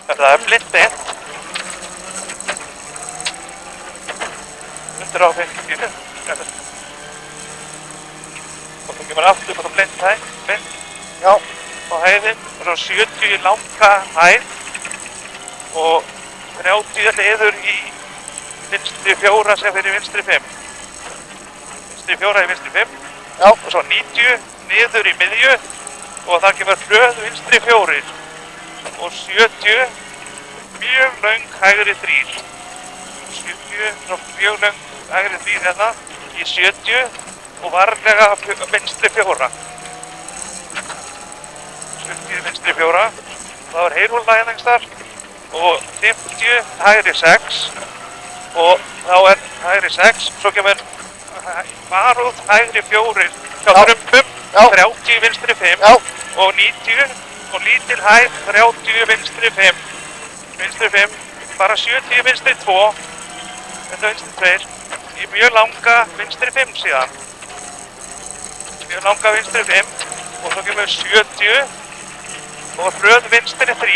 Það er blindbeint. 150. Og það kemur aftur bara blind. Já. Á hæðin. Og svo 70 langa hæð. Og 30 liður í vinstri 4 sem fyrir vinstri 5. Vinstri 4 í vinstri 5. Já. Og svo 90 niður í miðju. Og það kemur hröð vinstri 4. Og 70 mjög löng hægri 3. 70 og mjög löng hægri 3 hérna í 70 og varlega vinstri 4. 70 vinstri 4. Það var heyrúlla hérna einhvers þar. Og 50 hægri 6. Og þá er hægri 6. Svo kemur varúð hægri 4 hjá Trumpum. 30 vinstri 5. Já. Og 90 og lítil hæð 30 vinstri 5. Vinstri 5. Bara 70 vinstri 2. Þetta vinstri 2. Í mjög langa vinstri 5 síðan. Mjög langa vinstri 5. Og svo kemur 70. Og hröð vinstri 3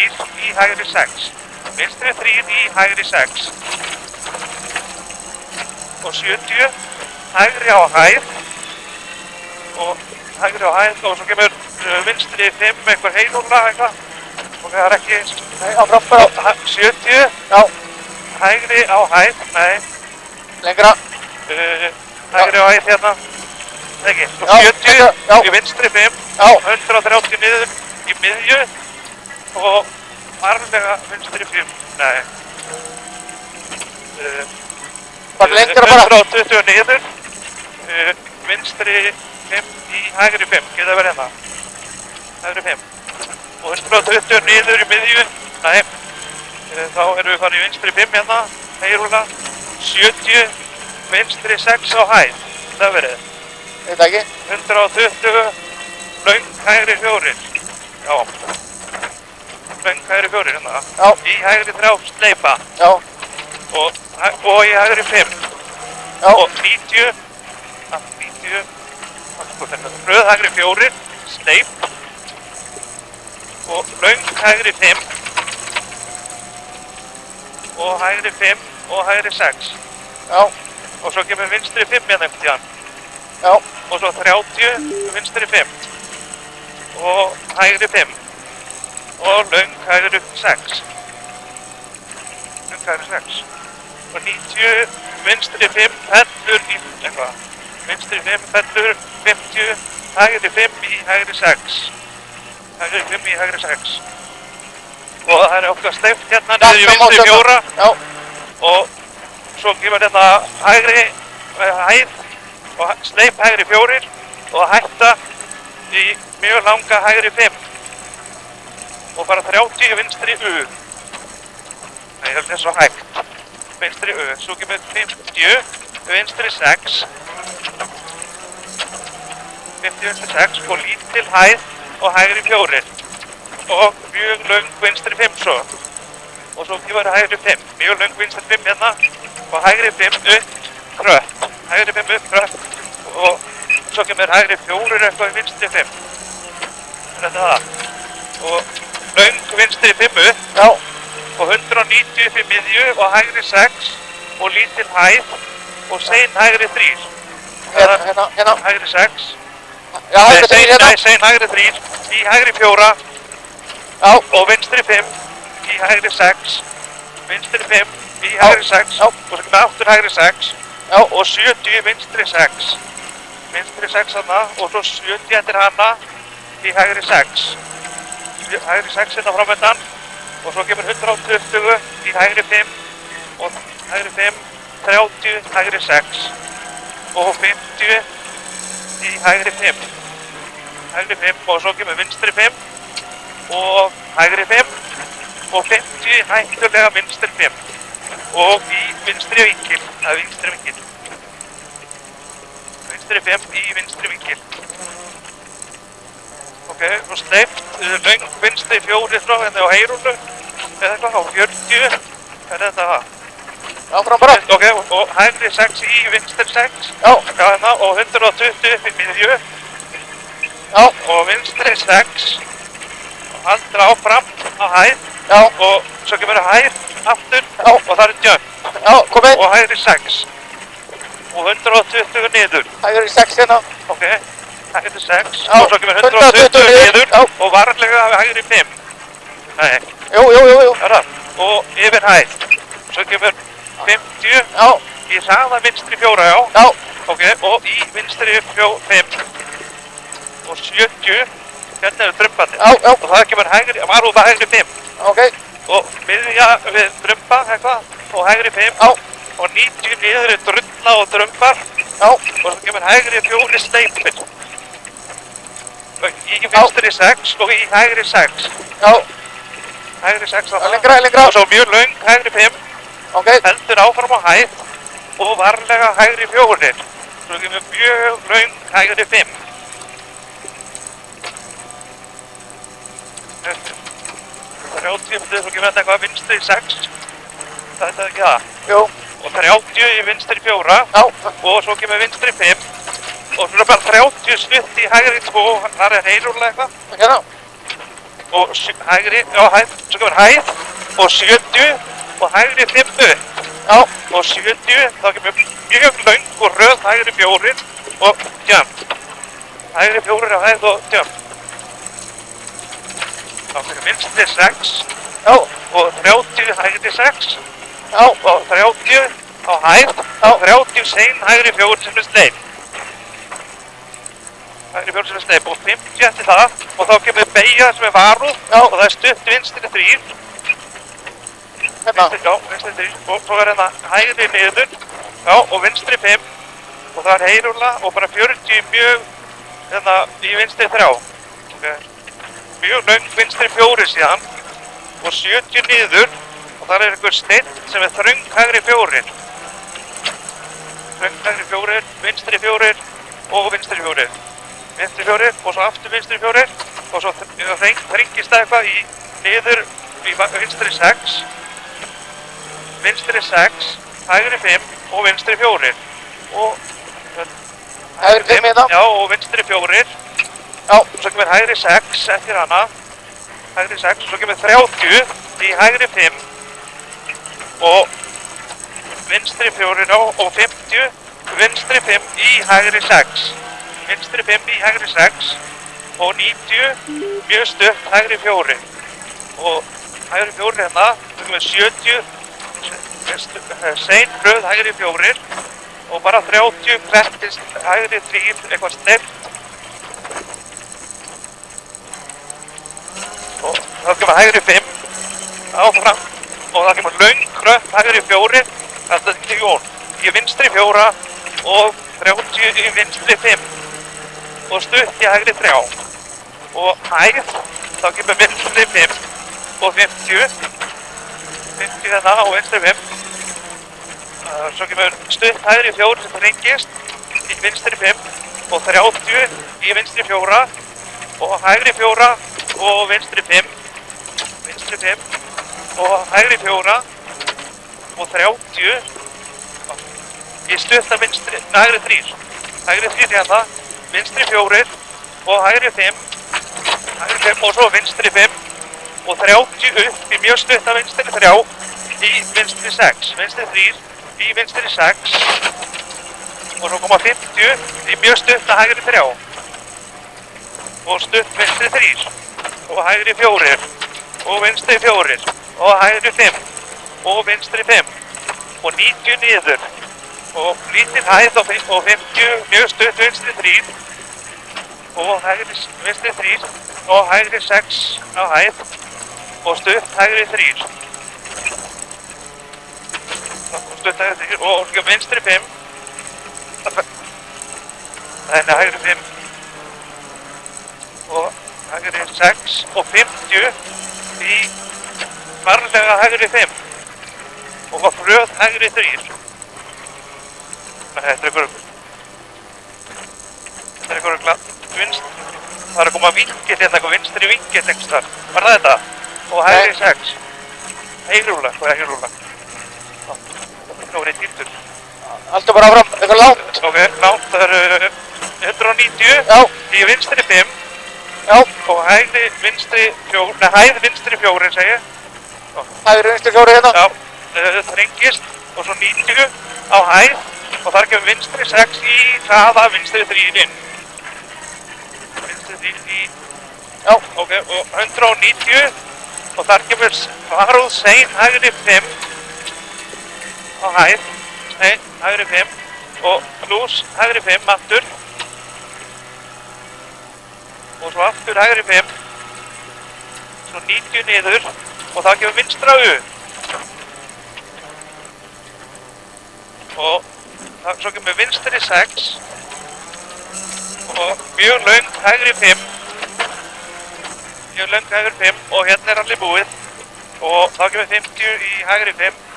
í hægri 6. Vinstri 3 í hægri 6. Og 70. Hægri á hæð. Og hægri á hæð. Og svo kemur vinstri 5 eitthvað heyrúlla eitthvað. Og það er ekki... Nei, áfram bara. 70. Já. Hægri á hæð. Nei. Lengra. Hægri á hæð hérna. Ekki. Og Já, 70 já. í vinstri 5. Já. 130 niður í miðju. Og varlega vinstri 5. Nei. Bara lengra bara. 120 niður. Vinstri 5 í hægri 5. Geta verið hérna. Hægri 5. Og 120 niður í miðju. Nei. Þá erum við farið í vinstri 5 hérna. Heyrúlla. 70. Vinstri 6 á hæð. Það verið. Þetta ekki. 120. Löng hægri 4. Já. Löng hægri 4 hérna. Já. Í hægri 3 sleipa. Já. Og í hægri 5. Já. Og 90. 90. Röð hægri 4. Sleip. Og löng hægri 5. Og hægri 5 og hægri 6. Já. Og svo kemur vinstri 5 hérna einhvern tíðan. Já. Og svo 30 vinstri 5. Og hægri 5. Og löng hægri 6. Löng hægri 6. Og 90 vinstri 5 fellur í eitthvað. Vinstri 5 fellur 50. Hægri 5 í hægri 6. Hægri 5 í hægri 6. Og það er okkar sleipt hérna niður í vinstri 4. Já. Og svo kemur hérna hægri hæð og sleip hægri 4 og hætta í mjög langa hægri 5. Og bara 30 vinstri U. Nei, þetta er svo hægt. Vinstri U. Svo kemur 50 vinstri 6. 50 vinstri 6 og lítil hæð og hægri 4. Og mjög löng vinstri 5 svo. Og svo kemur hægri 5. Mjög löng vinstri 5 hérna. Og hægri 5 upp krött. Hægri 5 upp krött. Og svo kemur hægri 4 eitthvað í vinstri 5. Þetta er það. Og löng vinstri 5 upp. Já. Og 190 upp í miðju og hægri 6. Og lítil hæð. Og sein hægri 3. Hérna. Hægri 6. Já, hægri 3 hérna. Nei, sein hægri 3. Í hægri 4. Já. Og vinstri 5. Í hægri 6. Vinstri 5. Í hægri 6. Já. Og svo kemur aftur hægri 6. Já. Og 70 vinstri 6. Vinstri 6 hana. Og svo 70 eftir hana. Í hægri 6. Hægri 6 hérna framöndan. Og svo kemur 120 í hægri 5. Og hægri 5. 30 hægri 6. Og 50 í hægri 5. Hægri 5 og svo kemur vinstri 5. Og hægri 5. Og 50 hættulega vinstri 5. Og í vinstri vinkil. Það er vinstri vinkil. Vinstri 5 í vinstri vinkil. Ok, og sleipt löng vinstri 4 frá hérna á heyrúllu. Eða eitthvað á 40. Hvað er þetta það? Áfram bara. Ok, og hægri 6 í vinstri 6. Já. Já, hérna, og 120 upp í miðju. Já. Og vinstri 6. Og haldur áfram á hæð. Já, og svo kemur hæð aftur Já. og það er jump já, kom inn. og hægri 6 og 120 niður. Hægri 6 hérna. Ok, hægri 6 Já, og svo kemur 120 120 niður. niður Já. og varlega hægri 5. Nei, Jú. það er það. Og yfir hæð. Svo kemur 50 Já, í hraða vinstri 4, já. já, Ok, og í vinstri 5 og 70, hérna er drumbandi. já, Og það kemur hægri, varúða hægri 5 ok. og miðja við drumba eitthvað og hægri 5 Já, og 90 niður er drulla og drumbar já, og svo kemur hægri 4 sleipir. Og í vinstri 6 og í hægri 6. já. Hægri 6 þarna. Lengra. Og svo mjög löng hægri 5, Ok, heldur áfram á hæð og varlega hægri 4. Svo kemur mjög löng hægri 5. Eftir 30 myndir, svo kemur þetta eitthvað vinstri 6. Þetta er ekki það. jú, Og 30 í vinstri 4 já, og svo kemur vinstri 5. Og svo er bara 30 stutt í hægri 2, þar er heyrúrlega eitthvað. hérna. Og hægri, já hæð, svo kemur hæð og 70 og hægri 5 upp. Já, Og 70, þá kemur mjög löng og röð hægri 4 og jump. Hægri 4 á hæð og jump. Þá kemur vinstri 6 já, og 30 hægri 6 já, og 30 á hæð og 30 sein hægri 4 sem er sleip. Hægri 4 sem er sleip og 50 eftir það og þá kemur beigja sem er varúð Já. og það er stutt vinstri 3. hérna. Já, vinstri 3 og svo er hérna hægri niður, já, og vinstri 5 og það er heyrúla og bara 40 mjög hérna í vinstri 3. Okay. Mjög löng vinstri 4 síðan og 70 niður og það er einhver steinn sem er þröng hægri 4. Þröng hægri 4, vinstri 4 og vinstri 4. Vinstri 4 og svo aftur vinstri 4 og svo þrengist það eitthvað í niður í vinstri 6. Vinstri 6, hægri 5 og vinstri 4 og Hægri 5 hérna. já, og vinstri 4 Já, svo kemur hægri 6 eftir hana hægri 6 og svo kemur 30 í hægri 5 og vinstri 4 og 50 vinstri 5 í hægri 6 vinstri 5 í hægri 6 og 90 mjög stutt hægri 4 og hægri 4 hérna svo kemur 70 sein röð hægri 4 og bara 30 klettist hægri 3 eitthvað steft og það kemur hægri 5 áfram og það kemur löng kröpp hægri 4 þetta er ekki jón í vinstri 4 og 30 í vinstri 5 og stutt í hægri 3 og hæð þá kemur vinstri 5 og 50 hérna og vinstri 5 svo kemur stutt hægri 4 sem þrengist í vinstri 5 og 30 í vinstri 4 og hægri 4 og vinstri 5 og hægri 4 og 30 í stutta vinstri, hægri 3 hérna, vinstri 4 og hægri 5 og svo vinstri 5 og 30 upp í mjög stutta vinstri 3 í vinstri 6, vinstri 3 í vinstri 6 og svo koma 50 í mjög stutta hægri 3 og stutt vinstri 3 og hægri 4 og vinstri 4 og hægri 5 og vinstri 5 og 90 niður og lítil hæð og 50 mjög stutt vinstri 3 og hægri vinstri 3 og hægri 6 á hæð og stutt hægri 3 og stutt hægri 3 og vinstri 5 þannig hægri 5 og hægri 6 og 50 í varlega hægri 5 og fröð hægri 3 þetta er einhver vinst það er að koma vingill hérna, eitthvað vinstri vingill einhvers þar, var það þetta? Og hægri 6 heyrúla, hvað er heyrúla? Nú er ég dýrtur Haltu bara áfram, eitthvað langt. ok, langt, það eru 190 Já, í vinstri 5 já, og hægri vinstri 4, nei hæð vinstri 4 segi Hægri vinstri 4 hérna. Já, þrengist og svo 90 á hæð og þar kemur vinstri 6 í hraða vinstri 3 inn. Vinstri 3 í... Já. Ok, og 190 og þar kemur varúð sein hægri 5 á hæð. Nei, hægri 5 og lús hægri 5 aftur. Og svo aftur hægri 5. Svo 90 niður og þá kemur vinstra U. Og svo kemur vinstri 6 og mjög löng hægri 5. Mjög löng hægri 5 og hérna allir búið. Og þá kemur 50 í hægri 5